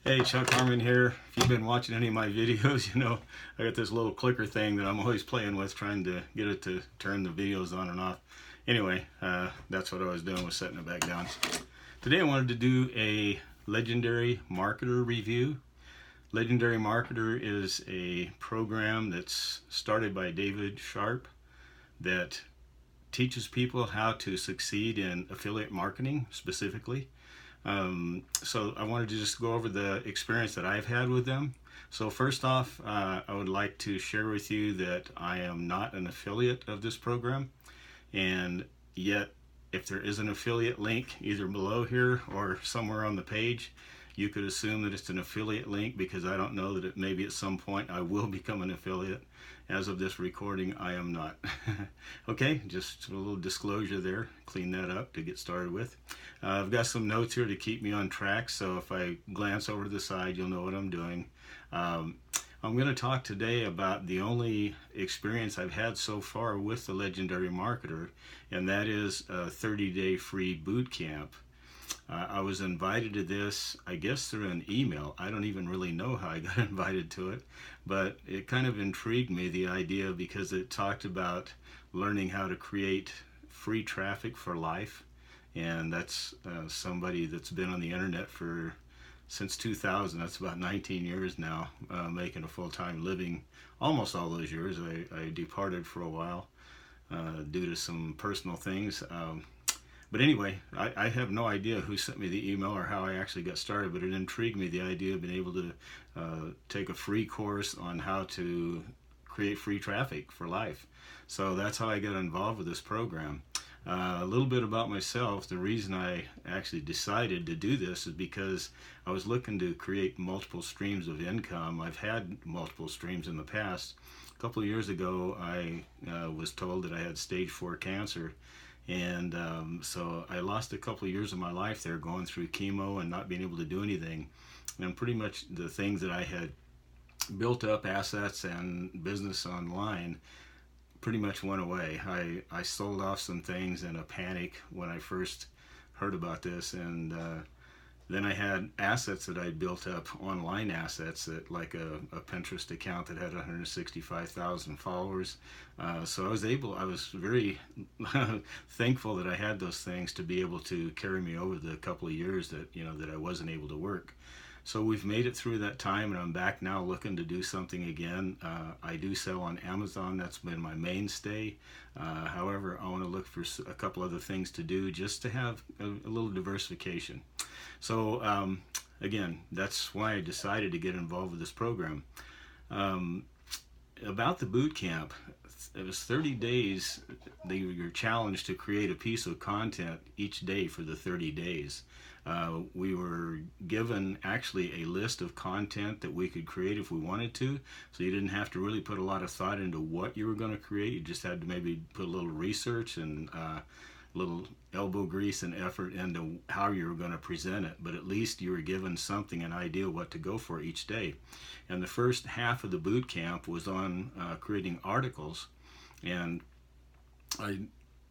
Hey, Chuck Harmon here. If you've been watching any of my videos, you know I got this little clicker thing that I'm always playing with, trying to get it to turn the videos on and off. Anyway, that's what I was doing, was setting it back down. Today I wanted to do a Legendary Marketer review. Legendary Marketer is a program that's started by David Sharp that teaches people how to succeed in affiliate marketing specifically. So I wanted to just go over the experience that I've had with them. So first off, I would like to share with you that I am not an affiliate of this program, and yet if there is an affiliate link either below here or somewhere on the page, you could assume that it's an affiliate link, because I don't know that it maybe at some point I will become an affiliate. As of this recording, I am not. Okay, just a little disclosure there, clean that up to get started with. I've got some notes here to keep me on track, so if I glance over to the side, you'll know what I'm doing. I'm going to talk today about the only experience I've had so far with the Legendary Marketer, and that is a 30-day free boot camp. I was invited to this, I guess, through an email. I don't even really know how I got invited to it, but it kind of intrigued me, the idea, because it talked about learning how to create free traffic for life. And that's somebody that's been on the internet for since 2000. That's about 19 years now, making a full-time living almost all those years. I departed for a while due to some personal things. But anyway, I have no idea who sent me the email or how I actually got started, but it intrigued me, the idea of being able to take a free course on how to create free traffic for life. So that's how I got involved with this program. A little bit about myself. The reason I actually decided to do this is because I was looking to create multiple streams of income. I've had multiple streams in the past. A couple of years ago, I was told that I had stage 4 cancer. And so I lost a couple of years of my life there, going through chemo and not being able to do anything. And pretty much the things that I had built up, assets and business online, pretty much went away. I sold off some things in a panic when I first heard about this, and then I had assets that I built up, online assets, that like a Pinterest account that had 165,000 followers. So I was very thankful that I had those things to be able to carry me over the couple of years that that I wasn't able to work. So we've made it through that time, and I'm back now looking to do something again. I do sell on Amazon. That's been my mainstay. However, I want to look for a couple other things to do just to have a little diversification. So again, that's why I decided to get involved with this program. About the boot camp, it was 30 days. You're challenged to create a piece of content each day for the 30 days. We were given actually a list of content that we could create if we wanted to, so you didn't have to really put a lot of thought into what you were going to create. You just had to maybe put a little research and little elbow grease and effort into how you were going to present it, but at least you were given something, an idea what to go for each day. And the first half of the boot camp was on creating articles, and I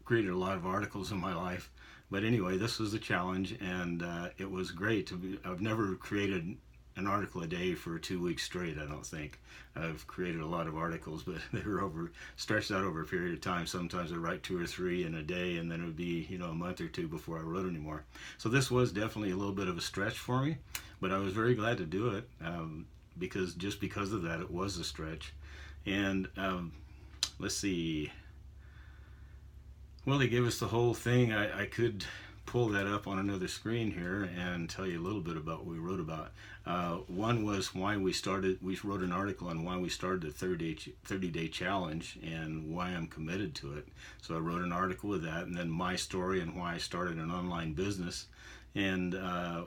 created a lot of articles in my life. But anyway, this was a challenge, and it was great. I've never created an article a day for 2 weeks straight, I don't think. I've created a lot of articles, but they were stretched out over a period of time. Sometimes I'd write 2 or 3 in a day, and then it would be a month or 2 before I wrote anymore. So this was definitely a little bit of a stretch for me, but I was very glad to do it, because of that, it was a stretch. And let's see. Well, they gave us the whole thing. I could pull that up on another screen here and tell you a little bit about what we wrote about. One was why we started. We wrote an article on why we started the 30-day challenge and why I'm committed to it. So I wrote an article with that, and then my story and why I started an online business, and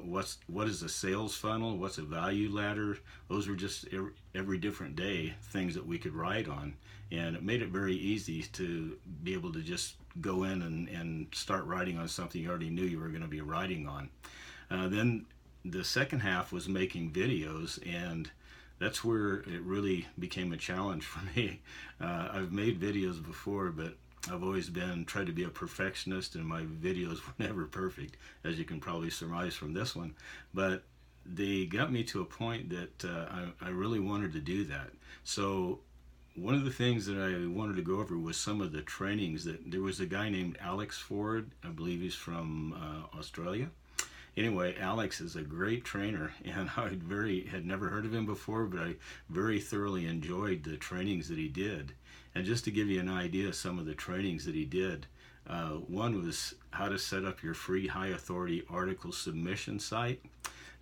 what is a sales funnel, what's a value ladder. Those were just every different day things that we could write on, and it made it very easy to be able to just go in and start writing on something you already knew you were going to be writing on. Then the second half was making videos, and that's where it really became a challenge for me. I've made videos before, but I've always tried to be a perfectionist, and my videos were never perfect, as you can probably surmise from this one. But they got me to a point that I really wanted to do that. So one of the things that I wanted to go over was some of the trainings that there was a guy named Alex Ford. I believe he's from Australia. Anyway, Alex is a great trainer, and had never heard of him before, but I very thoroughly enjoyed the trainings that he did. And just to give you an idea of some of the trainings that he did, one was how to set up your free high authority article submission site.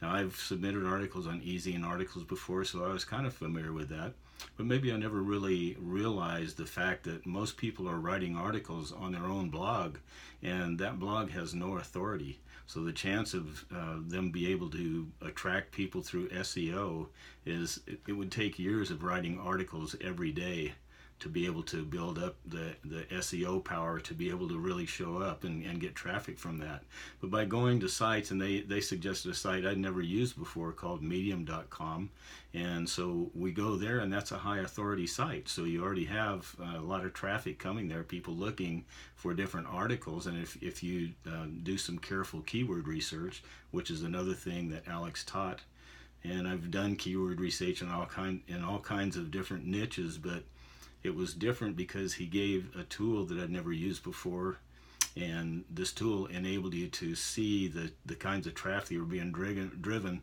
Now, I've submitted articles on Easy and Articles before, so I was kind of familiar with that. But maybe I never really realized the fact that most people are writing articles on their own blog, and that blog has no authority. So the chance of them be able to attract people through SEO it would take years of writing articles every day to be able to build up the SEO power to be able to really show up and get traffic from that. But by going to sites, and they suggested a site I'd never used before called medium.com, and so we go there, and that's a high authority site. So you already have a lot of traffic coming there, people looking for different articles, and if you do some careful keyword research, which is another thing that Alex taught, and I've done keyword research in all kinds of different niches, but it was different because he gave a tool that I'd never used before, and this tool enabled you to see the kinds of traffic that were being driven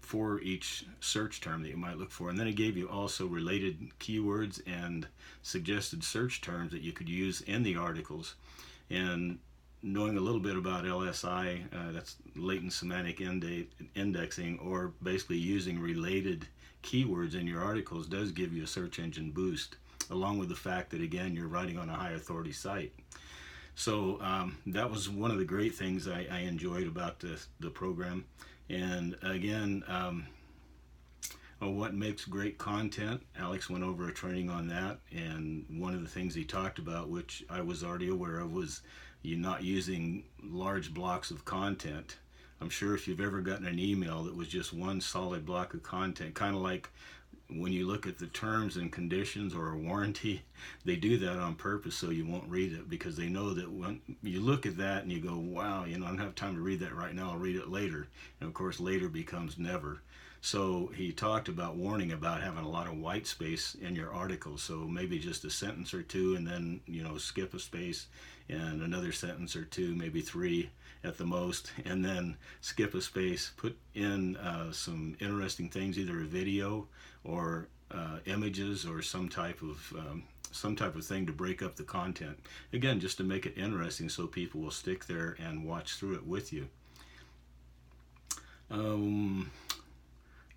for each search term that you might look for. And then it gave you also related keywords and suggested search terms that you could use in the articles. And knowing a little bit about LSI, that's latent semantic indexing, or basically using related keywords in your articles, does give you a search engine boost, along with the fact that, again, you're writing on a high authority site. So that was one of the great things I enjoyed about the program. And again, what makes great content, Alex went over a training on that, and one of the things he talked about, which I was already aware of, was you not using large blocks of content. I'm sure if you've ever gotten an email that was just one solid block of content, kind of like when you look at the terms and conditions or a warranty, they do that on purpose so you won't read it, because they know that when you look at that and you go, wow, I don't have time to read that right now, I'll read it later. And of course, later becomes never. So he talked about warning about having a lot of white space in your article. So maybe just a sentence or two, and then, skip a space, and another sentence or two, maybe three at the most, and then skip a space, put in some interesting things, either a video or images or some type of thing to break up the content. Again, just to make it interesting so people will stick there and watch through it with you.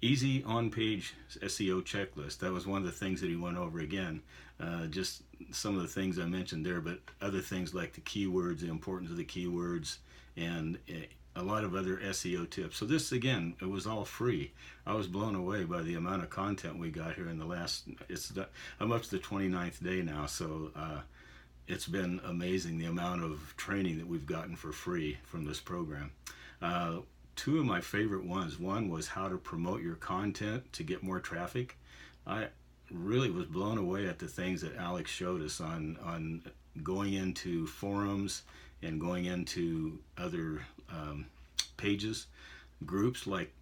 Easy on-page SEO checklist. That was one of the things that he went over again. Just some of the things I mentioned there, but other things like the keywords, the importance of the keywords, and a lot of other SEO tips. So this, again, it was all free. I was blown away by the amount of content we got here in the last, I'm up to the 29th day now, so it's been amazing the amount of training that we've gotten for free from this program. Two of my favorite ones. One was how to promote your content to get more traffic. I really was blown away at the things that Alex showed us on going into forums and going into other pages, groups like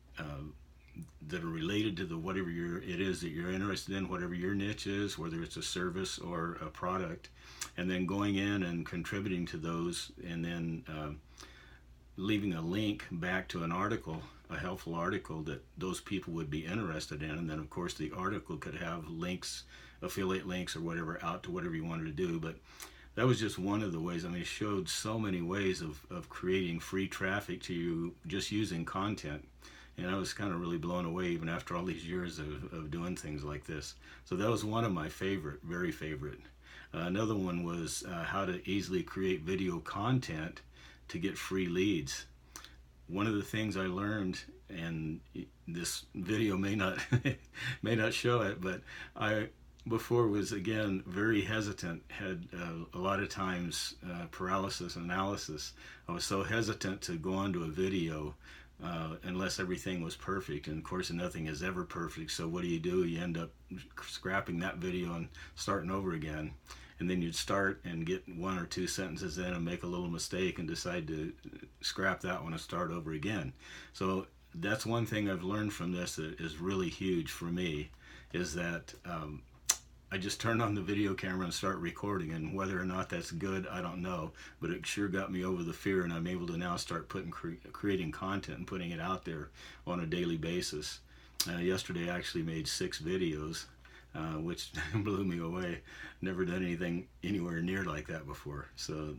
that are related to whatever it is that you're interested in, whatever your niche is, whether it's a service or a product, and then going in and contributing to those, and then leaving a link back to an article, a helpful article that those people would be interested in. And then of course the article could have links, affiliate links or whatever, out to whatever you wanted to do. But that was just one of the ways. I mean, it showed so many ways of creating free traffic to you just using content. And I was kind of really blown away even after all these years of doing things like this. So that was one of my favorite, very favorite. Another one was how to easily create video content to get free leads. One of the things I learned, and this video may not show it, but I before was, again, very hesitant, had a lot of times paralysis analysis. I was so hesitant to go onto a video unless everything was perfect, and of course nothing is ever perfect. So what do? You end up scrapping that video and starting over again. And then you'd start and get one or two sentences in and make a little mistake and decide to scrap that one and start over again. So that's one thing I've learned from this that is really huge for me, is that I just turn on the video camera and start recording, and whether or not that's good, I don't know, but it sure got me over the fear, and I'm able to now start creating content and putting it out there on a daily basis. Yesterday I actually made 6 videos, which blew me away. Never done anything anywhere near like that before. So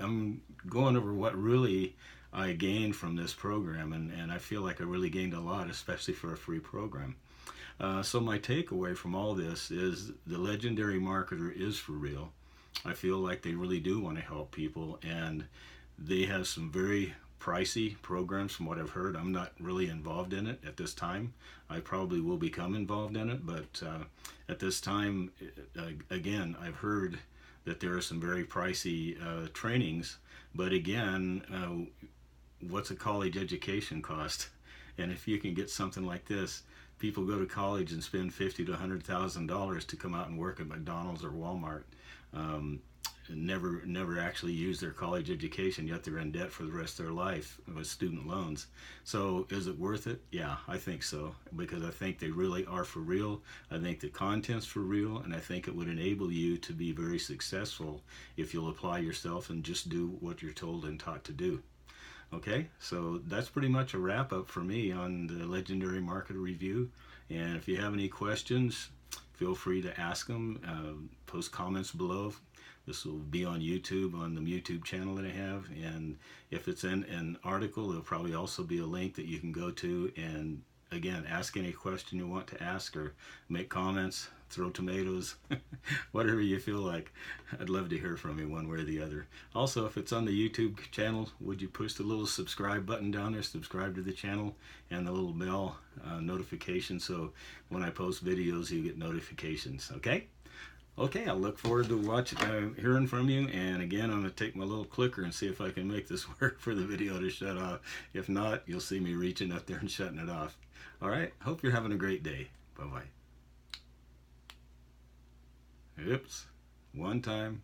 I'm going over what really I gained from this program, and I feel like I really gained a lot, especially for a free program. So my takeaway from all this is the legendary marketer is for real. I feel like they really do want to help people, and they have some very pricey programs from what I've heard. I'm not really involved in it at this time. I probably will become involved in it, but at this time, again, I've heard that there are some very pricey trainings, but again, what's a college education cost? And if you can get something like this, people go to college and spend $50,000 to $100,000 to come out and work at McDonald's or Walmart. Never actually use their college education, yet they're in debt for the rest of their life with student loans. So is it worth it? Yeah, I think so, because I think they really are for real. I think the content's for real, and I think it would enable you to be very successful if you'll apply yourself and just do what you're told and taught to do. Okay, so that's pretty much a wrap up for me on the Legendary Marketer Review. And if you have any questions, feel free to ask them. Post comments below. This will be on YouTube, on the YouTube channel that I have. And if it's in an article, there'll probably also be a link that you can go to and, again, ask any question you want to ask, or make comments, throw tomatoes, whatever you feel like. I'd love to hear from you one way or the other. Also, if it's on the YouTube channel, would you push the little subscribe button down there, subscribe to the channel, and the little bell notification, so when I post videos, you get notifications, okay? Okay, I look forward to hearing from you, and again, I'm going to take my little clicker and see if I can make this work for the video to shut off. If not, you'll see me reaching up there and shutting it off. All right, hope you're having a great day. Bye-bye. Oops, one time.